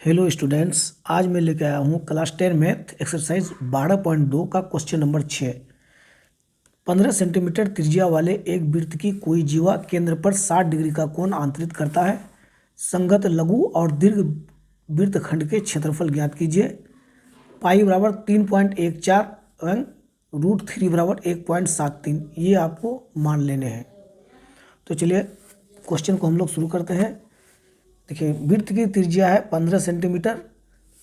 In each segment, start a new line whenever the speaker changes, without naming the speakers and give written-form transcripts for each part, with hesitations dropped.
Hello students, आज मैं लेके आया हूँ क्लास 10 मैथ एक्सरसाइज 12.2 का क्वेश्चन नंबर 6। 15 सेंटीमीटर त्रिज्या वाले एक वृत्त की कोई जीवा केंद्र पर 60 डिग्री का कोण आंतरित करता है। संगत लघु और दीर्घ वृत्तखंड के क्षेत्रफल ज्ञात कीजिए। पाई बराबर 3.14 एवं √3 बराबर 1.73 ये आपको मान लेने हैं। तो चलिए क्वेश्चन को हम लोग शुरू करते हैं। देखिए, वृत्त की त्रिज्या है 15 सेंटीमीटर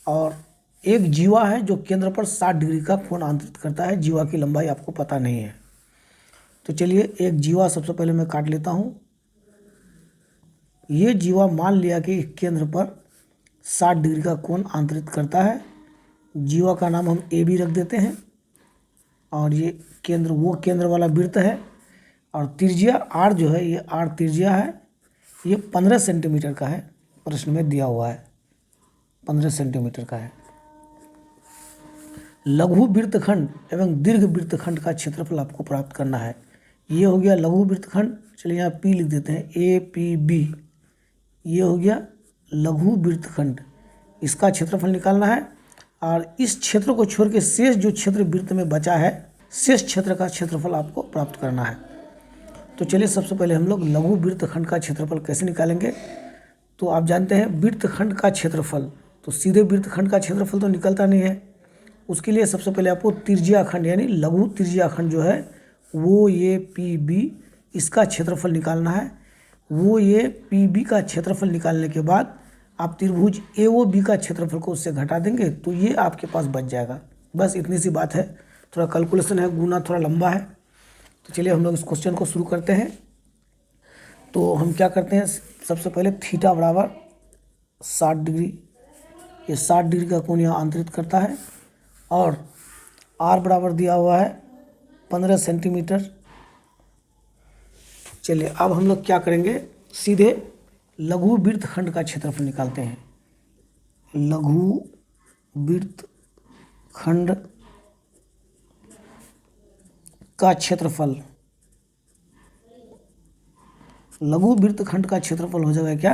और एक जीवा है जो केंद्र पर 60 डिग्री का कोण आंतरित करता है। जीवा की लंबाई आपको पता नहीं है, तो चलिए एक जीवा सबसे पहले मैं काट लेता हूँ। ये जीवा मान लिया कि केंद्र पर 60 डिग्री का कोण आंतरित करता है। जीवा का नाम हम ए बी रख देते हैं और ये केंद्र वो केंद्र वाला वृत्त है और त्रिज्या आर जो है, ये आर त्रिज्या है। ये 15 सेंटीमीटर का है, प्रश्न में दिया हुआ है 15 सेंटीमीटर का है। लघु वृत्तखंड एवं दीर्घ वृत्तखंड का क्षेत्रफल आपको प्राप्त करना है। ये हो गया लघु वृत्तखंड, चलिए यहाँ पी लिख देते हैं, ए पी बी। ये हो गया लघु वृत्तखंड, इसका क्षेत्रफल निकालना है और इस क्षेत्र को छोड़ के शेष जो क्षेत्र वृत्त में बचा है, शेष क्षेत्र का क्षेत्रफल आपको प्राप्त करना है। तो चलिए सबसे पहले हम लोग लघु वृत्तखंड का क्षेत्रफल कैसे निकालेंगे। तो आप जानते हैं वृत्तखंड का क्षेत्रफल, तो सीधे वृत्तखंड का क्षेत्रफल तो निकलता नहीं है। उसके लिए सबसे पहले आपको त्रिज्याखंड यानी लघु त्रिज्याखंड जो है वो ये पी बी, इसका क्षेत्रफल निकालना है। वो ये पी बी का क्षेत्रफल निकालने के बाद आप त्रिभुज ए ओ बी का क्षेत्रफल को उससे घटा देंगे तो ये आपके पास बच जाएगा। बस इतनी सी बात है, थोड़ा कैलकुलेशन है, गुना थोड़ा लंबा है। तो चलिए हम लोग इस क्वेश्चन को शुरू करते हैं। तो हम क्या करते हैं, सबसे पहले थीटा बराबर 60 डिग्री, ये 60 डिग्री का कोण यहाँ आंतरित करता है और आर बराबर दिया हुआ है 15 सेंटीमीटर। चलिए अब हम लोग क्या करेंगे, सीधे लघु वृत्तखंड का क्षेत्रफल निकालते हैं। लघु वृत्तखंड का क्षेत्रफल, लघु वृत्तखंड का क्षेत्रफल हो जाएगा क्या,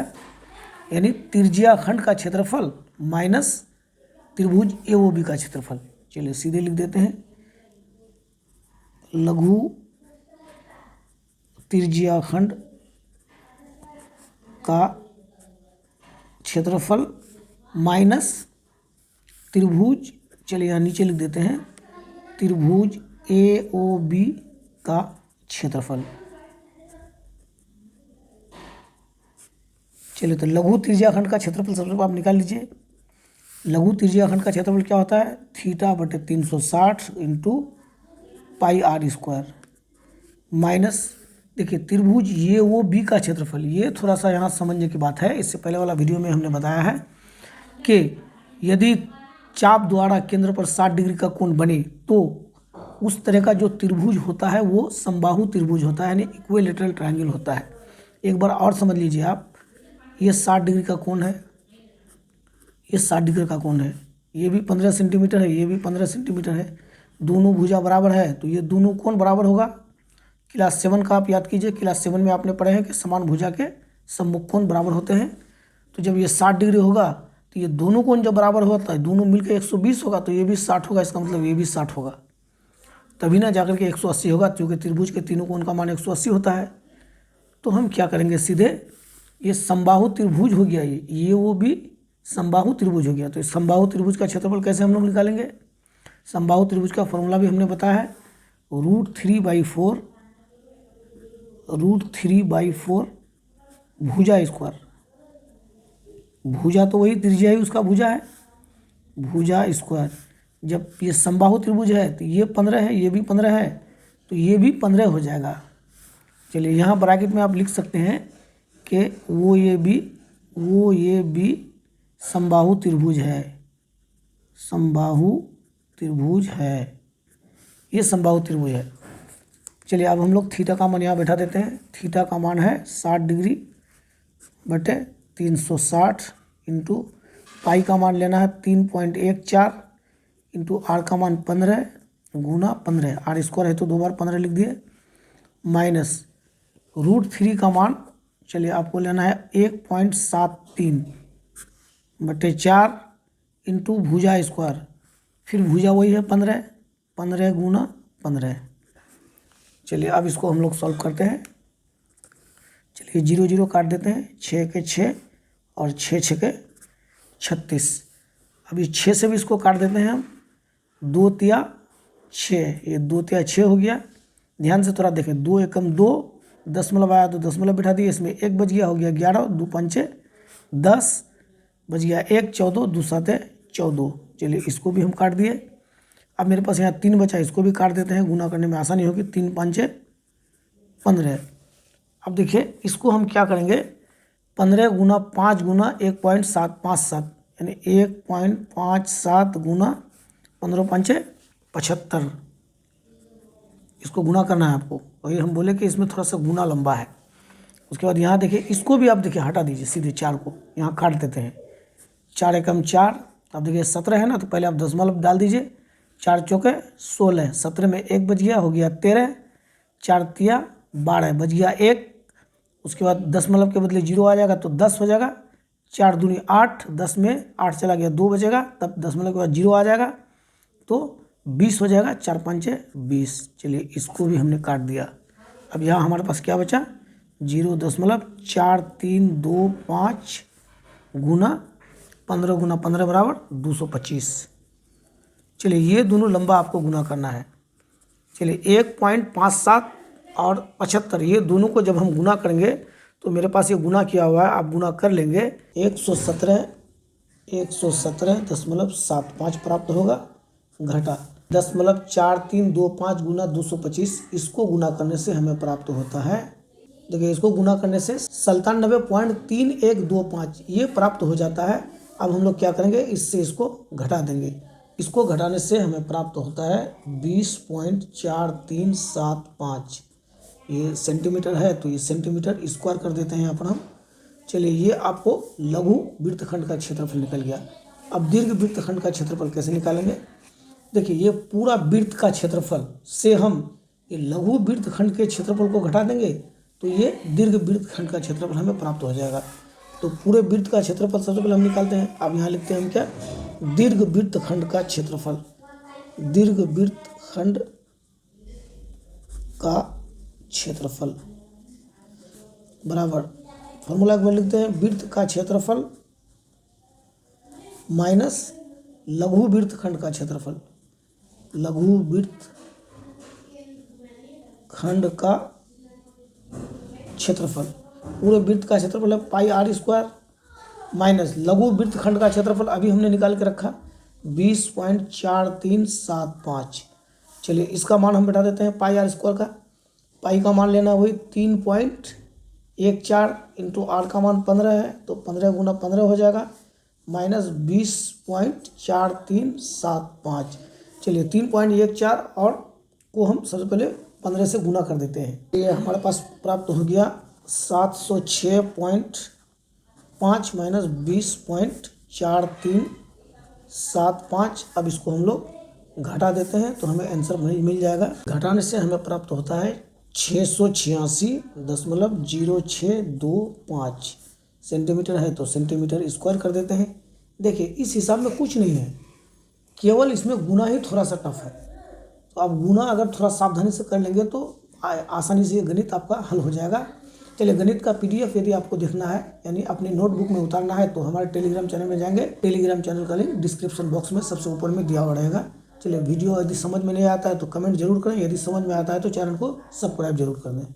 यानी त्रिज्याखंड का क्षेत्रफल माइनस त्रिभुज ए ओ बी का क्षेत्रफल। चलिए सीधे लिख देते हैं, लघु त्रिज्याखंड का क्षेत्रफल माइनस त्रिभुज, चलिए यहाँ नीचे लिख देते हैं, त्रिभुज ए ओ बी का क्षेत्रफल। चलिए तो लघु त्रिज्याखंड का क्षेत्रफल सबसे पहले आप निकाल लीजिए। लघु त्रिज्याखंड का क्षेत्रफल क्या होता है, थीटा बटे 360 into pi r square minus, देखिए त्रिभुज ये वो बी का क्षेत्रफल। ये थोड़ा सा यहाँ समझने की बात है, इससे पहले वाला वीडियो में हमने बताया है कि यदि चाप द्वारा केंद्र पर 60 डिग्री का कोण बने तो उस तरह का जो त्रिभुज होता है वो समबाहु त्रिभुज होता है, यानी इक्विलेटरल ट्रायंगल होता है। एक बार और समझ लीजिए आप, ये 60 डिग्री का कोण है, ये 60 डिग्री का कोण है, ये भी 15 सेंटीमीटर है, ये भी 15 सेंटीमीटर है। दोनों भुजा बराबर है तो ये दोनों कोण बराबर होगा। क्लास 7 का आप याद कीजिए, क्लास 7 में आपने पढ़े हैं कि समान भुजा के सम्मुख कोण बराबर होते हैं। तो जब ये 60 डिग्री होगा तो ये दोनों कोण जब बराबर होता है, दोनों मिलकर 120 होगा, तो ये भी 60 होगा, इसका मतलब ये भी 60 होगा, तभी ना जाकर के 180 होगा, क्योंकि त्रिभुज के तीनों कोण का मान 180 होता है। तो हम क्या करेंगे, सीधे ये समबाहु त्रिभुज हो गया, ये वो भी समबाहु त्रिभुज हो गया। तो इस समबाहु त्रिभुज का क्षेत्रफल कैसे हम लोग निकालेंगे, समबाहु त्रिभुज का फॉर्मूला भी हमने बताया है, √3/4 √3/4 भुजा स्क्वायर। भुजा तो वही त्रिज्या ही उसका भुजा है, भुजा स्क्वायर। जब ये समबाहु त्रिभुज है तो ये 15 है, ये भी 15 है, तो ये भी 15 हो जाएगा। चलिए यहाँ ब्रैकेट में आप लिख सकते हैं कि वो ये भी समबाहु त्रिभुज है, समबाहु त्रिभुज है, ये समबाहु त्रिभुज है। चलिए अब हम लोग थीटा का मान यहाँ बैठा देते हैं। थीटा का मान है 60 डिग्री बटे 360 इंटू पाई का मान लेना है 3.14 इंटू आर का मान 15 गुना 15, आर स्क्वायर है तो 2 बार 15 लिख दिए, माइनस √3 का मान, चलिए आपको लेना है 1.73 बटे 4 इंटू भुजा स्क्वायर, फिर भुजा वही है 15, 15 गुना 15। चलिए अब इसको हम लोग सॉल्व करते हैं। चलिए 0 0 काट देते हैं, 6 के 6 और 6 6 के 36। अब इस 6 से भी इसको काट देते हैं हम, 2 तिया 6, ये 2 तिया 6 हो गया। ध्यान से थोड़ा देखें, 2 एकम 2, दशमलव आया तो दशमलव बिठा दिए, इसमें 1 बच गया, हो गया 11, 2 पंचे 10, बच गया 1 14, 2 साते 14। चलिए इसको भी हम काट दिए। अब मेरे पास यहाँ 3 बचा, इसको भी काट देते हैं, गुना करने में आसानी होगी। 3 पंचे 15। अब देखिए इसको हम क्या करेंगे, 15 गुना 5 गुना 1.757, यानी 1.57 गुना 15 पंचे 75। इसको गुना करना है आपको, वही हम बोले कि इसमें थोड़ा सा गुना लंबा है। उसके बाद यहाँ देखिए, इसको भी आप देखिए हटा दीजिए, सीधे 4 को यहाँ काट देते हैं। 4 एकम 4, अब देखिए 17 है ना, तो पहले आप दशमलव डाल दीजिए। 4 चौके 16, 17 में 1 बच गया, हो गया 13, 4 तिया 12, बच गया 1। उसके बाद दशमलव के बदले 0 आ जाएगा तो 10 हो जाएगा। 4 दूनी 8, 10 में 8 चला गया, 2 बचेगा, तब दशमलव के बाद 0 आ जाएगा तो 20 हो जाएगा। 4 पंचे 20। चलिए इसको भी हमने काट दिया। अब यहाँ हमारे पास क्या बचा, 0.4325 गुना 15 गुना 15 बराबर 225। चलिए ये दोनों लंबा आपको गुना करना है। चलिए 1.57 और 75, ये दोनों को जब हम गुना करेंगे तो मेरे पास ये गुना किया हुआ है, आप गुना कर लेंगे। 117.75 प्राप्त होगा, घटा 0.4325 गुना 225, इसको गुना करने से हमें प्राप्त होता है, देखिए इसको गुना करने से 97.3125 ये प्राप्त हो जाता है। अब हम लोग क्या करेंगे, इससे इसको घटा देंगे। इसको घटाने से हमें प्राप्त होता है 20.4375। ये सेंटीमीटर है तो ये सेंटीमीटर स्क्वायर कर देते हैं यहाँ पर हम। चलिए ये आपको लघु वृत्तखंड का क्षेत्रफल निकल गया। अब दीर्घ वृत्तखंड का क्षेत्रफल कैसे निकालेंगे, देखिए ये पूरा वृत्त का क्षेत्रफल से हम ये लघु वृत्तखंड के क्षेत्रफल को घटा देंगे तो ये दीर्घ वृत्तखंड का क्षेत्रफल हमें प्राप्त हो जाएगा। तो पूरे वृत्त का क्षेत्रफल सबसे पहले हम निकालते हैं। अब यहाँ लिखते हैं हम क्या, दीर्घ वृत्तखंड का क्षेत्रफल, दीर्घ वृत्तखंड का क्षेत्रफल बराबर, फॉर्मूला एक बार लिखते हैं, वृत्त का क्षेत्रफल माइनस लघु वृत्तखंड का क्षेत्रफल, लघु वृत्तखंड का क्षेत्रफल। पूरे वृत्त का क्षेत्रफल है पाई आर स्क्वायर, माइनस लघु वृत्तखंड का क्षेत्रफल अभी हमने निकाल के रखा 20.4375। चलिए इसका मान हम बैठा देते हैं पाई आर स्क्वायर का। पाई का मान लेना वही 3.14 इंटू आर का मान 15 है तो 15 गुना 15 हो जाएगा, माइनस 20.4375। चलिए 3.14 और को हम सबसे पहले 15 से गुना कर देते हैं। ये हमारे पास प्राप्त हो गया 706.5 माइनस 20.4375। अब इसको हम लोग घटा देते हैं तो हमें आंसर मिल जाएगा। घटाने से हमें प्राप्त होता है 686.0625 सेंटीमीटर है तो सेंटीमीटर स्क्वायर कर देते हैं। देखिए इस हिसाब में कुछ नहीं है, केवल इसमें गुना ही थोड़ा सा टफ है। तो आप गुना अगर थोड़ा सावधानी से कर लेंगे तो आसानी से ये गणित आपका हल हो जाएगा। चलिए गणित का PDF यदि आपको देखना है, यानी अपनी नोटबुक में उतारना है, तो हमारे टेलीग्राम चैनल में जाएंगे। टेलीग्राम चैनल का लिंक डिस्क्रिप्शन बॉक्स में सबसे ऊपर में दिया हुआ रहेगा। चलिए वीडियो यदि समझ में नहीं आता है तो कमेंट जरूर करें, यदि समझ में आता है तो चैनल को सब्सक्राइब जरूर कर दें।